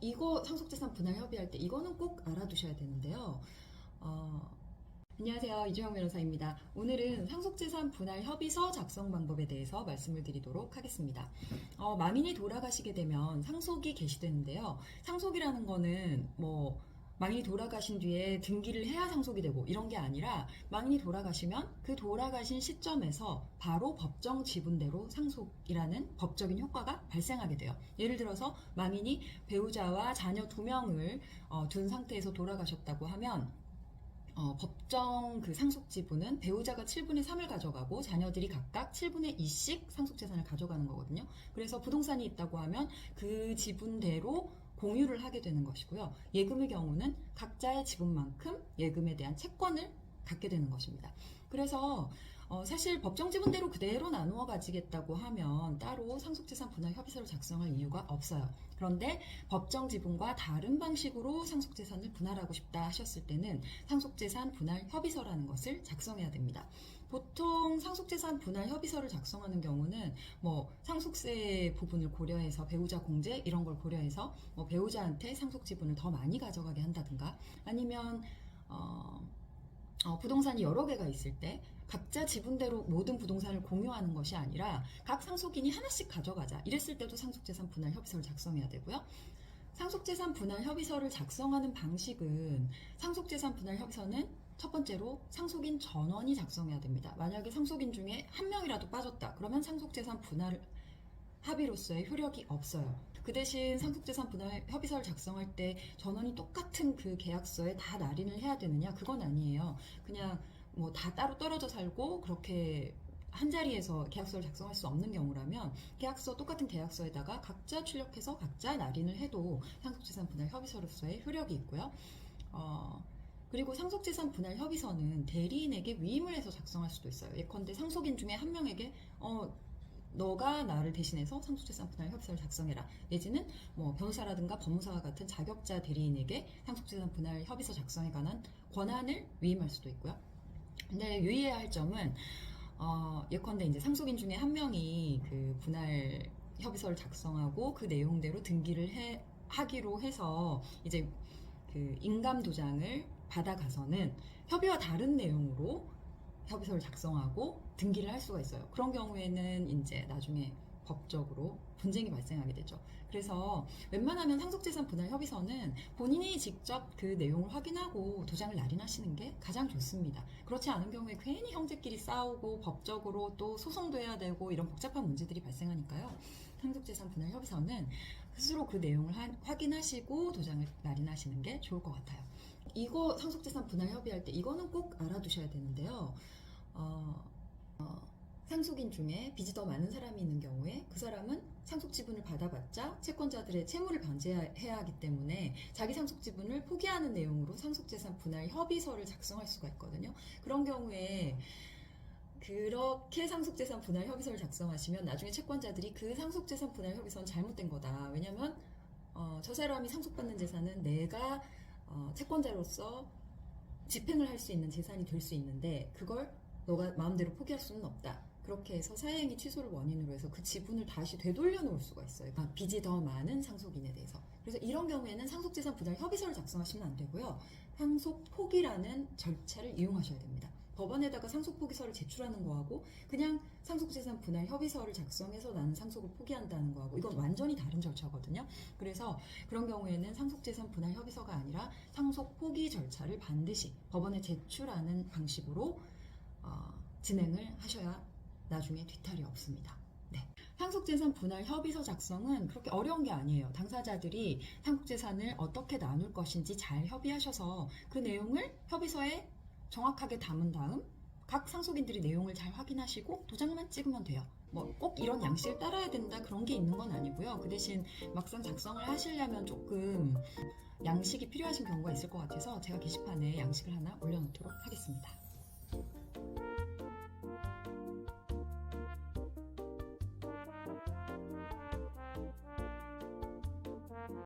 이거 상속재산 분할 협의할 때 이거는 꼭 알아두셔야 되는데요. 안녕하세요. 이주영 변호사입니다. 오늘은 상속재산 분할 협의서 작성 방법에 대해서 말씀을 드리도록 하겠습니다. 망인이 돌아가시게 되면 상속이 개시되는데요. 상속이라는 거는 망인이 돌아가신 뒤에 등기를 해야 상속이 되고 이런 게 아니라 망인이 돌아가시면 그 돌아가신 시점에서 바로 법정 지분대로 상속이라는 법적인 효과가 발생하게 돼요. 예를 들어서 망인이 배우자와 자녀 2명을 둔 상태에서 돌아가셨다고 하면 법정 그 상속 지분은 배우자가 7분의 3을 가져가고 자녀들이 각각 7분의 2씩 상속 재산을 가져가는 거거든요. 그래서 부동산이 있다고 하면 그 지분대로 공유를 하게 되는 것이고요. 예금의 경우는 각자의 지분만큼 예금에 대한 채권을 갖게 되는 것입니다. 그래서 사실 법정 지분대로 그대로 나누어 가지겠다고 하면 따로 상속재산 분할 협의서를 작성할 이유가 없어요. 그런데 법정 지분과 다른 방식으로 상속재산을 분할하고 싶다 하셨을 때는 상속재산 분할 협의서라는 것을 작성해야 됩니다. 보통 상속재산 분할 협의서를 작성하는 경우는 상속세 부분을 고려해서 배우자 공제 이런 걸 고려해서 배우자한테 상속 지분을 더 많이 가져가게 한다든가 아니면 부동산이 여러 개가 있을 때 각자 지분대로 모든 부동산을 공유하는 것이 아니라 각 상속인이 하나씩 가져가자 이랬을 때도 상속재산 분할 협의서를 작성해야 되고요. 상속재산 분할 협의서를 작성하는 방식은 상속재산 분할 협의서는 첫 번째로 상속인 전원이 작성해야 됩니다. 만약에 상속인 중에 한 명이라도 빠졌다 그러면 상속재산 분할 합의로서의 효력이 없어요. 그 대신 상속재산 분할 협의서를 작성할 때 전원이 똑같은 그 계약서에 다 날인을 해야 되느냐? 그건 아니에요. 그냥 다 따로 떨어져 살고 그렇게 한 자리에서 계약서를 작성할 수 없는 경우라면 똑같은 계약서에다가 각자 출력해서 각자 날인을 해도 상속재산 분할 협의서로서의 효력이 있고요. 그리고 상속재산 분할 협의서는 대리인에게 위임을 해서 작성할 수도 있어요. 예컨대 상속인 중에 한 명에게 너가 나를 대신해서 상속재산 분할 협의서를 작성해라. 내지는 변호사라든가 법무사와 같은 자격자 대리인에게 상속재산 분할 협의서 작성에 관한 권한을 위임할 수도 있고요. 근데 유의해야 할 점은 예컨대 이제 상속인 중에 한 명이 그 분할 협의서를 작성하고 그 내용대로 등기를 하기로 해서 이제 그 인감 도장을 받아가서는 협의와 다른 내용으로 협의서를 작성하고 등기를 할 수가 있어요. 그런 경우에는 이제 나중에 법적으로 분쟁이 발생하게 되죠. 그래서 웬만하면 상속재산 분할 협의서는 본인이 직접 그 내용을 확인하고 도장을 날인하시는 게 가장 좋습니다. 그렇지 않은 경우에 괜히 형제끼리 싸우고 법적으로 또 소송도 해야 되고 이런 복잡한 문제들이 발생하니까요. 상속재산 분할 협의서는 스스로 그 내용을 확인하시고 도장을 날인하시는 게 좋을 것 같아요. 이거 상속재산 분할 협의할 때 이거는 꼭 알아두셔야 되는데요. 상속인 중에 빚이 더 많은 사람이 있는 경우에 그 사람은 상속 지분을 받아봤자 채권자들의 채무를 방지해야 하기 때문에 자기 상속 지분을 포기하는 내용으로 상속재산 분할 협의서를 작성할 수가 있거든요. 그런 경우에 그렇게 상속재산 분할 협의서를 작성하시면 나중에 채권자들이 그 상속재산 분할 협의서는 잘못된 거다. 왜냐면 저 사람이 상속받는 재산은 내가 채권자로서 집행을 할 수 있는 재산이 될 수 있는데 그걸 너가 마음대로 포기할 수는 없다. 그렇게 해서 사회행위 취소를 원인으로 해서 그 지분을 다시 되돌려 놓을 수가 있어요. 빚이 더 많은 상속인에 대해서. 그래서 이런 경우에는 상속재산 분할 협의서를 작성하시면 안 되고요. 상속 포기라는 절차를 이용하셔야 됩니다. 법원에다가 상속 포기서를 제출하는 거하고 그냥 상속재산 분할 협의서를 작성해서 나는 상속을 포기한다는 거하고 이건 완전히 다른 절차거든요. 그래서 그런 경우에는 상속재산 분할 협의서가 아니라 상속 포기 절차를 반드시 법원에 제출하는 방식으로 진행을 하셔야 나중에 뒤탈이 없습니다. 네. 상속재산 분할 협의서 작성은 그렇게 어려운 게 아니에요. 당사자들이 상속재산을 어떻게 나눌 것인지 잘 협의하셔서 그 내용을 협의서에 정확하게 담은 다음 각 상속인들이 내용을 잘 확인하시고 도장만 찍으면 돼요. 꼭 이런 양식을 따라야 된다 그런 게 있는 건 아니고요. 그 대신 막상 작성을 하시려면 조금 양식이 필요하신 경우가 있을 것 같아서 제가 게시판에 양식을 하나 올려놓도록 하겠습니다.